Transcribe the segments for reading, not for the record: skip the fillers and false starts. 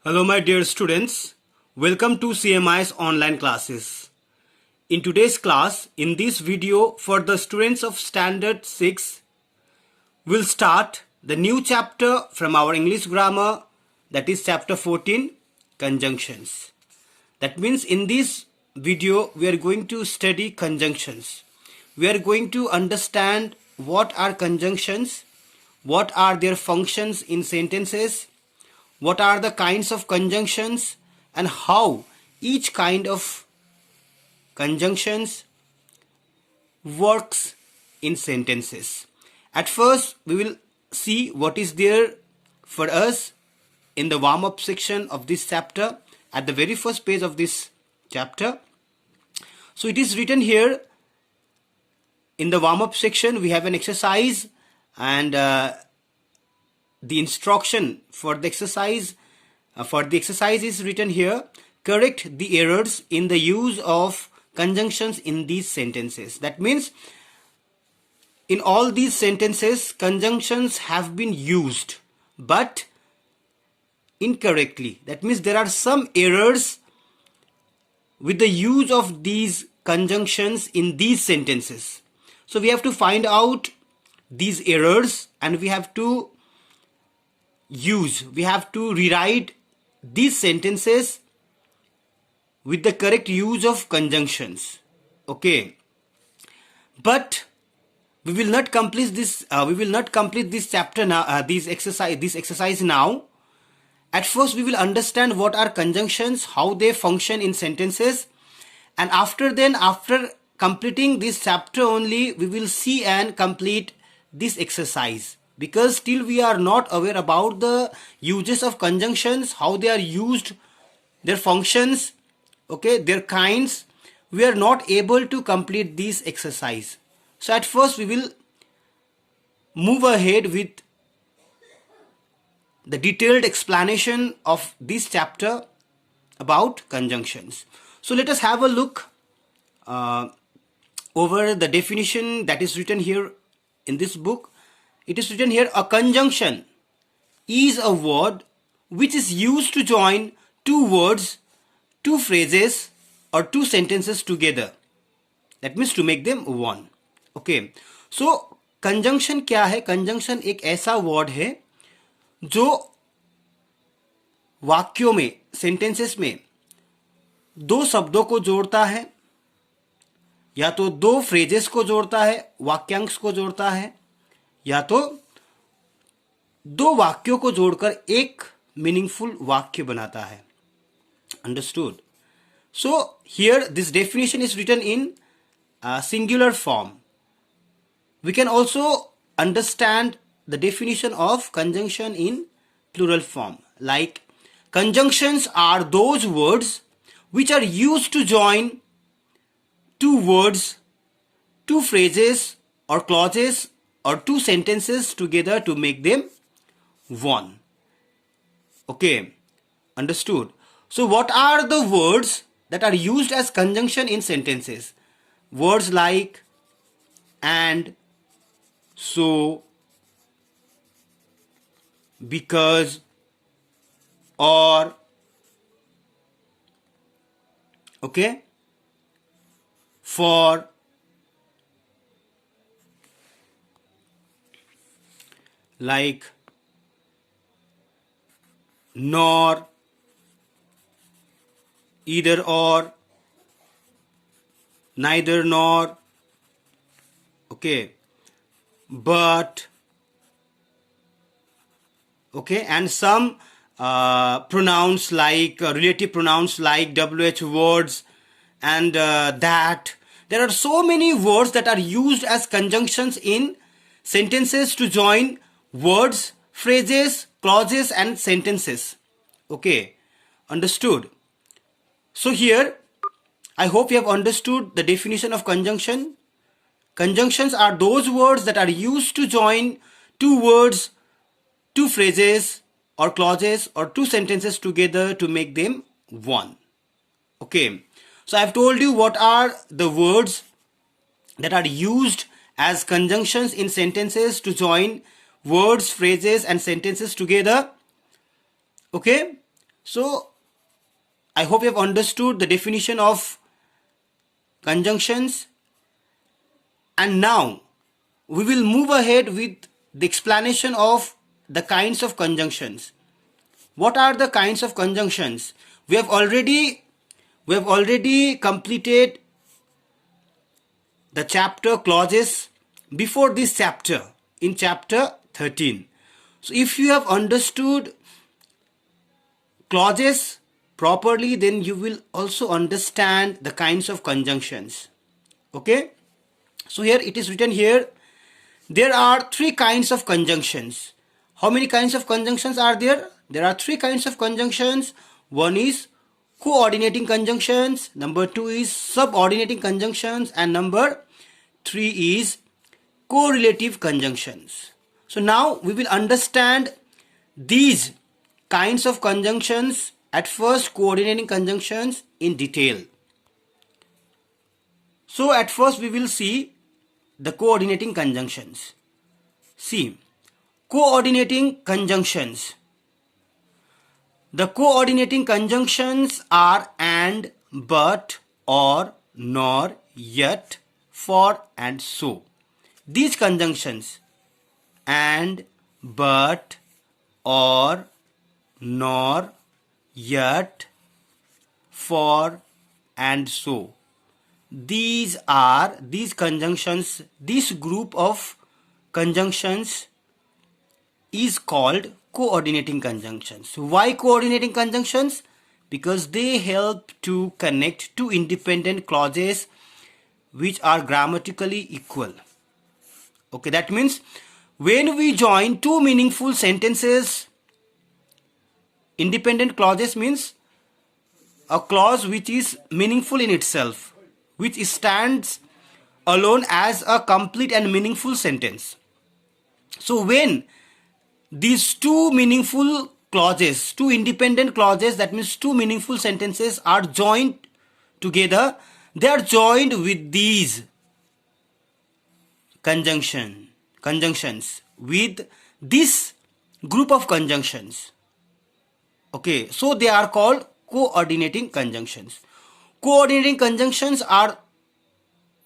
Hello my dear students, welcome to CMI's online classes. In today's class, in this video for the students of Standard 6, we'll start the new chapter from our English grammar, that is chapter 14, conjunctions. That means in this video we are going to study conjunctions. We are going to understand what are conjunctions, what are their functions in sentences, what are the kinds of conjunctions, and how each kind of conjunctions works in sentences. At first, we will see what is there for us in the warm-up section of this chapter at the very first page of this chapter. So it is written here in the warm-up section. We have an exercise and the instruction for the exercise is written here. Correct the errors in the use of conjunctions in these sentences. That means in all these sentences conjunctions have been used but incorrectly. That means there are some errors with the use of these conjunctions in these sentences. So we have to find out these errors and we have to rewrite these sentences with the correct use of conjunctions. Okay, but we will not complete this chapter now, this exercise now. At first we will understand what are conjunctions, how they function in sentences, and after completing this chapter only we will see and complete this exercise. Because still we are not aware about the uses of conjunctions, how they are used, their functions, okay, their kinds, we are not able to complete this exercise. So at first we will move ahead with the detailed explanation of this chapter about conjunctions. So let us have a look over the definition that is written here in this book. It is written here, a conjunction is a word which is used to join two words, two phrases or two sentences together. That means to make them one. Okay. So conjunction क्या है? Conjunction एक ऐसा word है जो वाक्यों में, sentences में दो शब्दों को जोड़ता है या तो दो phrases को जोड़ता है, वाक्यांश को जोड़ता है, या तो दो वाक्यों को जोड़कर एक मीनिंगफुल वाक्य बनाता है. Understood? So here this definition is written in singular form. We can also understand the definition of conjunction in plural form. Like, conjunctions are those words which are used to join two words, two phrases or clauses or two sentences together to make them one. Okay, understood? So what are the words that are used as conjunction in sentences? Words like and, so, because, or, okay, for, like, nor, either or, neither nor, okay, but, okay, and some pronouns like relative pronouns like WH words and that. There are so many words that are used as conjunctions in sentences to join words, phrases, clauses and sentences. Okay, understood? So here I hope you have understood the definition of conjunction. Conjunctions are those words that are used to join two words, two phrases or clauses or two sentences together to make them one. Okay, so I have told you what are the words that are used as conjunctions in sentences to join words, phrases and sentences together. Okay, So I hope you have understood the definition of conjunctions, and now we will move ahead with the explanation of the kinds of conjunctions. What are the kinds of conjunctions? We have already completed the chapter clauses before this chapter, in chapter 13. So if you have understood clauses properly, then you will also understand the kinds of conjunctions. Okay, so here it is written here, there are three kinds of conjunctions. How many kinds of conjunctions are there? There are three kinds of conjunctions. One is coordinating conjunctions, number two is subordinating conjunctions, and number three is correlative conjunctions. So now we will understand these kinds of conjunctions, at first coordinating conjunctions, in detail. So at first we will see the coordinating conjunctions. See, coordinating conjunctions. The coordinating conjunctions are and, but, or, nor, yet, for, and so. These conjunctions, and, but, or, nor, yet, for, and so. These conjunctions, this group of conjunctions is called coordinating conjunctions. Why coordinating conjunctions? Because they help to connect two independent clauses which are grammatically equal. Okay, that means when we join two meaningful sentences, independent clauses means a clause which is meaningful in itself, which stands alone as a complete and meaningful sentence. So when these two meaningful clauses, two independent clauses, that means two meaningful sentences, are joined together, they are joined with these conjunctions, with this group of conjunctions. Okay, so they are called coordinating conjunctions. Coordinating conjunctions are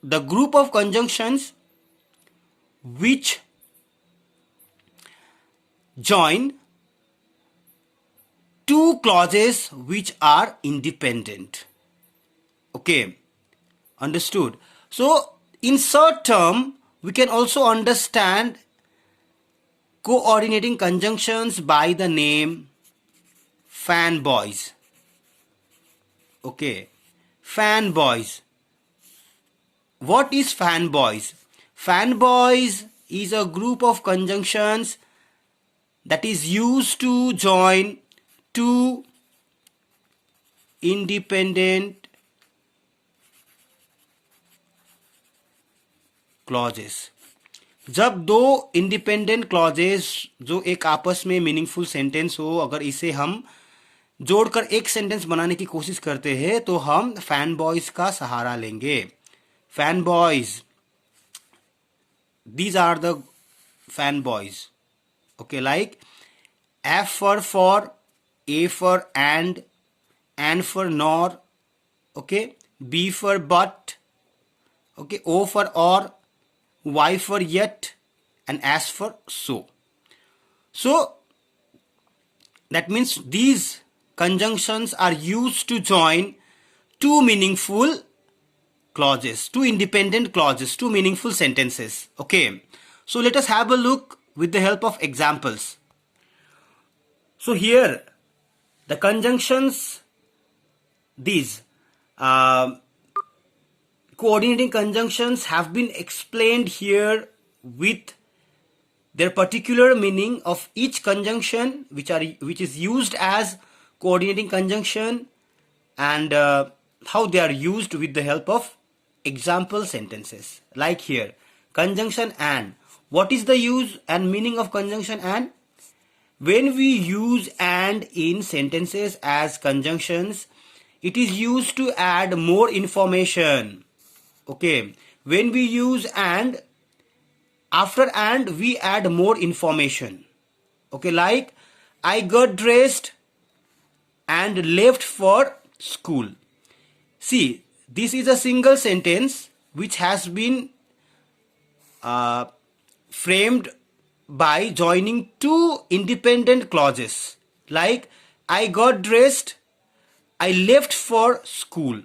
the group of conjunctions which join two clauses which are independent. Okay, understood? So in short term, we can also understand coordinating conjunctions by the name fanboys. Okay, fanboys. What is fanboys? Fanboys is a group of conjunctions that is used to join two independent clauses. जब दो independent clauses जो एक आपस में meaningful sentence हो, अगर इसे हम जोड़कर एक सेंटेंस बनाने की कोशिश करते हैं तो हम फैन बॉयज का सहारा लेंगे. Fan boys, these are the fanboys. Okay, like F for, A for and N for nor, okay, B for but, okay, O for or, Y for yet, and S for so. So that means these conjunctions are used to join two meaningful clauses, two independent clauses, two meaningful sentences. Okay, so let us have a look with the help of examples. So here the conjunctions, these coordinating conjunctions have been explained here with their particular meaning of each conjunction which is used as coordinating conjunction, and how they are used with the help of example sentences. Like here, conjunction and. What is the use and meaning of conjunction and? When we use and in sentences as conjunctions, it is used to add more information. Okay, when we use and, after and we add more information. Okay, like I got dressed and left for school. See, this is a single sentence which has been framed by joining two independent clauses, like I got dressed, I left for school.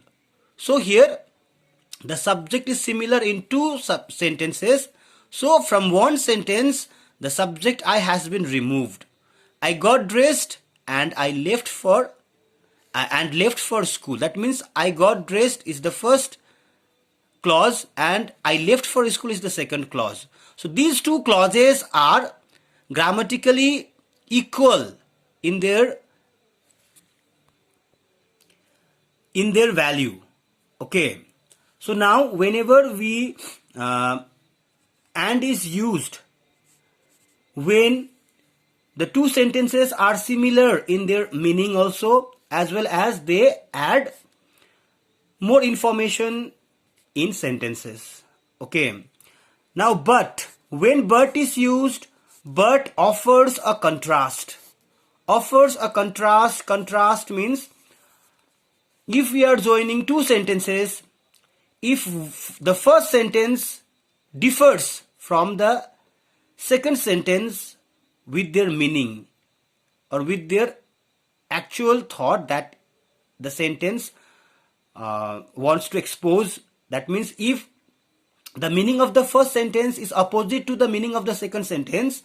So here the subject is similar in two sentences. So from one sentence the subject I has been removed. I got dressed and I left for school. That means I got dressed is the first clause and I left for school is the second clause. So these two clauses are grammatically equal in their value. Okay. So now whenever we and is used when the two sentences are similar in their meaning also, as well as they add more information in sentences. Okay. Now but, when but is used, but offers a contrast. Offers a contrast. Contrast means if we are joining two sentences, if the first sentence differs from the second sentence with their meaning or with their actual thought that the sentence wants to expose, that means if the meaning of the first sentence is opposite to the meaning of the second sentence,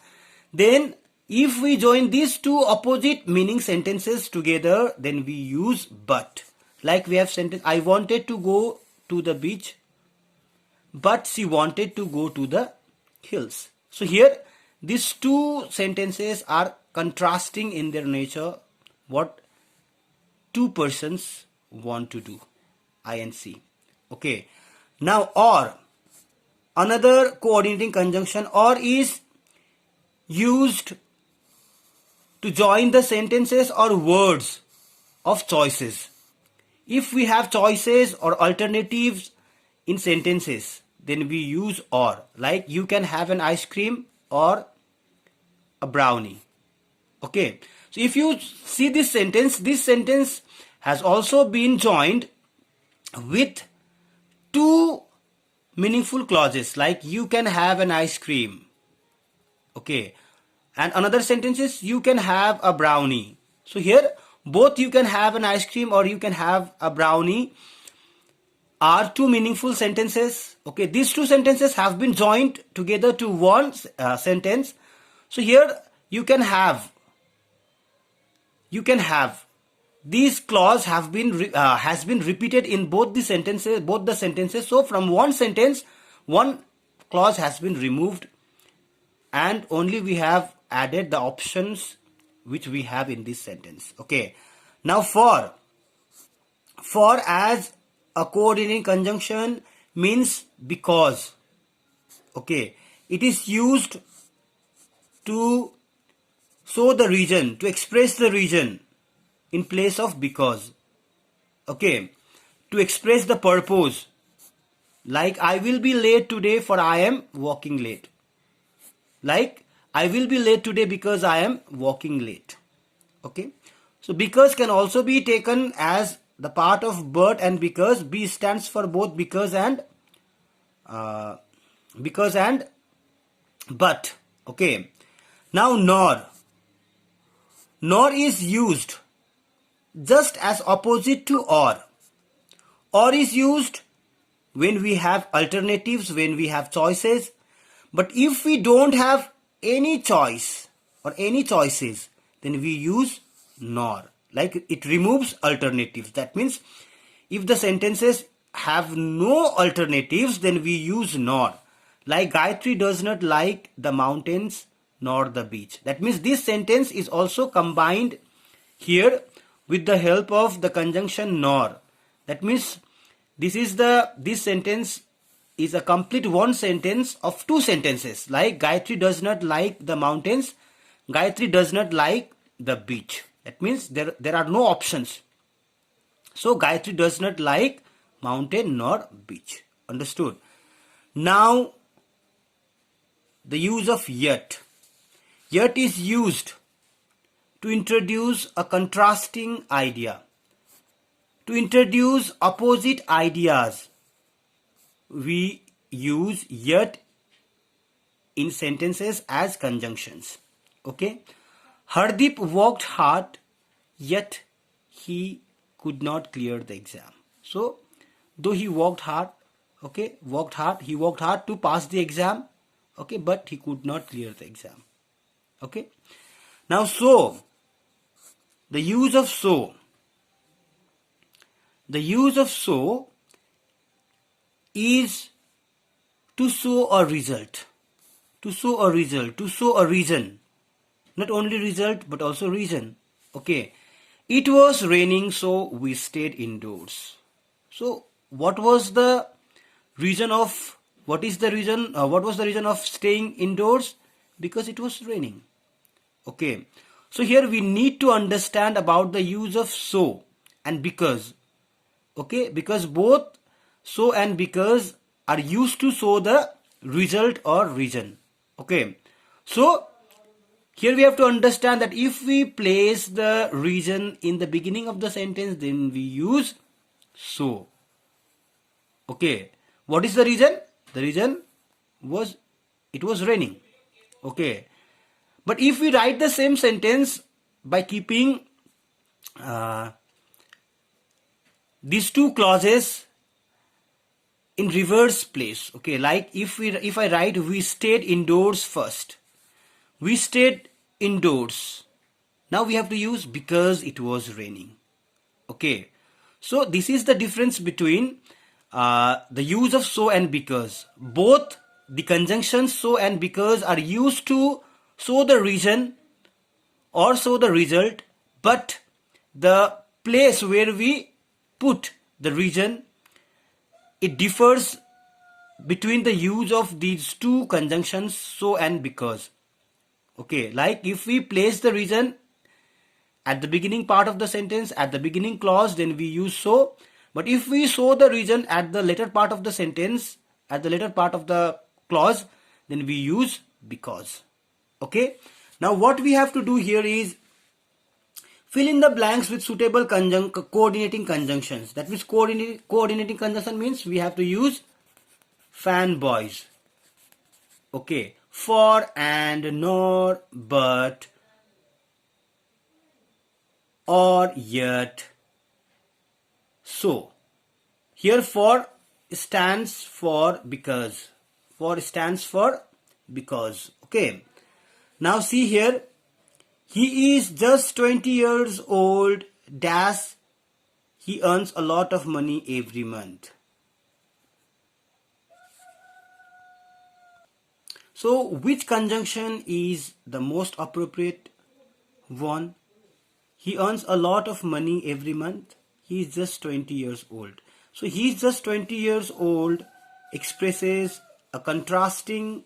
then if we join these two opposite meaning sentences together, then we use but. Like we have sentence, I wanted to go to the beach, but she wanted to go to the hills. So here these two sentences are contrasting in their nature what two persons want to do. INC. Okay. Now or, another coordinating conjunction, or is used to join the sentences or words of choices. If we have choices or alternatives in sentences, then we use or. Like you can have an ice cream or a brownie. Okay. So if you see this sentence has also been joined with two meaningful clauses, like you can have an ice cream. Okay. And another sentence is you can have a brownie. So here both you can have an ice cream or you can have a brownie are two meaningful sentences. Okay, these two sentences have been joined together to one sentence. So here you can have these clause have been has been repeated in both the sentences. So from one sentence one clause has been removed and only we have added the options which we have in this sentence. Okay. Now for as a coordinating conjunction means because. Okay. It is used to show the reason, to express the reason in place of because. Okay. To express the purpose. Like I will be late today for I am walking late. Like I will be late today because I am walking late. Okay. So because can also be taken as the part of but and because. B stands for both because and but. Okay. Now nor. Nor is used just as opposite to or. Or is used when we have alternatives, when we have choices. But if we don't have any choice or any choices, then we use nor. Like it removes alternatives. That means if the sentences have no alternatives, then we use nor. Like Gayatri does not like the mountains nor the beach. That means this sentence is also combined here with the help of the conjunction nor. That means this sentence is a complete one sentence of two sentences. Like Gayatri does not like the mountains, Gayatri does not like the beach. That means there are no options. So Gayatri does not like mountain nor beach. Understood? Now the use of yet. Yet is used to introduce a contrasting idea, to introduce opposite ideas, we use yet in sentences as conjunctions. Okay. Hardeep worked hard, yet he could not clear the exam. So, though he worked hard, okay, he worked hard to pass the exam, okay, but he could not clear the exam. Okay. Now, so, the use of so. The use of so is to show a result, to show a result, to show a reason. Not only result but also reason. Okay. It was raining, so we stayed indoors. So what was the reason of, what is the reason, what was the reason of staying indoors? Because it was raining. Okay. So here we need to understand about the use of so and because. Okay. Because both so and because are used to show the result or reason. Okay. So here we have to understand that if we place the reason in the beginning of the sentence, then we use so. Okay. What is the reason? The reason was it was raining. Okay. But if we write the same sentence by keeping these two clauses in reverse place. Okay. Like if I write we stayed indoors first. We stayed indoors. Now we have to use because it was raining. Okay. So this is the difference between the use of so and because. Both the conjunctions so and because are used to show the reason or show the result, but the place where we put the reason, it differs between the use of these two conjunctions so and because. Okay, like if we place the reason at the beginning part of the sentence, at the beginning clause, then we use so. But if we show the reason at the later part of the sentence, at the later part of the clause, then we use because. Okay. Now what we have to do here is fill in the blanks with suitable coordinating conjunctions. That means coordinating conjunction means we have to use fanboys. Okay. For, and, nor, but, or, yet, so. Here for stands for because. For stands for because. Okay. Now see here. He is just 20 years old. Dash. He earns a lot of money every month. So which conjunction is the most appropriate one? He earns a lot of money every month. He is just 20 years old. So he is just 20 years old expresses a contrasting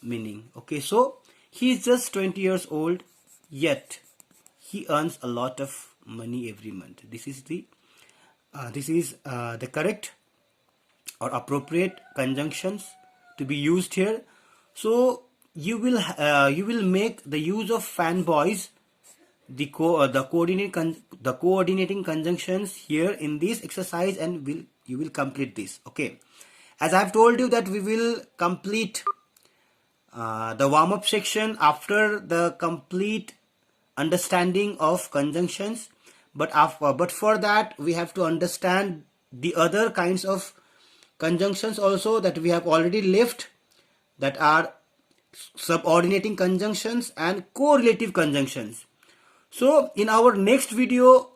meaning. Okay, so he is just 20 years old, yet he earns a lot of money every month. This is the correct or appropriate conjunctions to be used here. So you will make the use of fanboys the coordinating conjunctions here in this exercise, and you will complete this. Okay, as I have told you that we will complete the warm-up section after the complete understanding of conjunctions, but for that we have to understand the other kinds of conjunctions also that we have already left, that are subordinating conjunctions and correlative conjunctions. So in our next video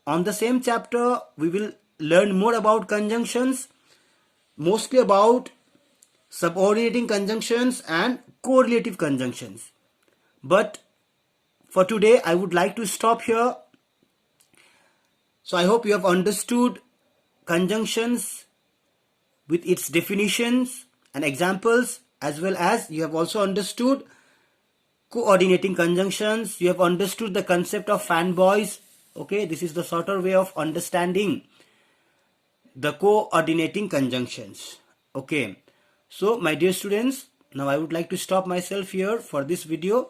on the same chapter, we will learn more about conjunctions, mostly about subordinating conjunctions and correlative conjunctions. But for today, I would like to stop here. So I hope you have understood conjunctions with its definitions and examples, as well as you have also understood coordinating conjunctions. You have understood the concept of fanboys. Okay, this is the shorter way of understanding the coordinating conjunctions. Okay, so my dear students, now I would like to stop myself here for this video.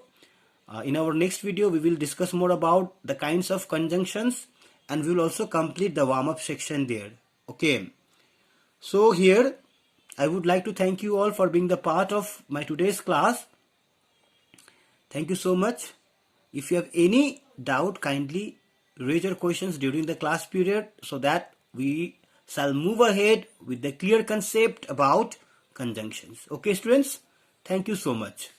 In our next video, we will discuss more about the kinds of conjunctions, and we will also complete the warm-up section there. Okay. So here, I would like to thank you all for being the part of my today's class. Thank you so much. If you have any doubt, kindly raise your questions during the class period so that we shall move ahead with the clear concept about conjunctions. Okay, students? Thank you so much.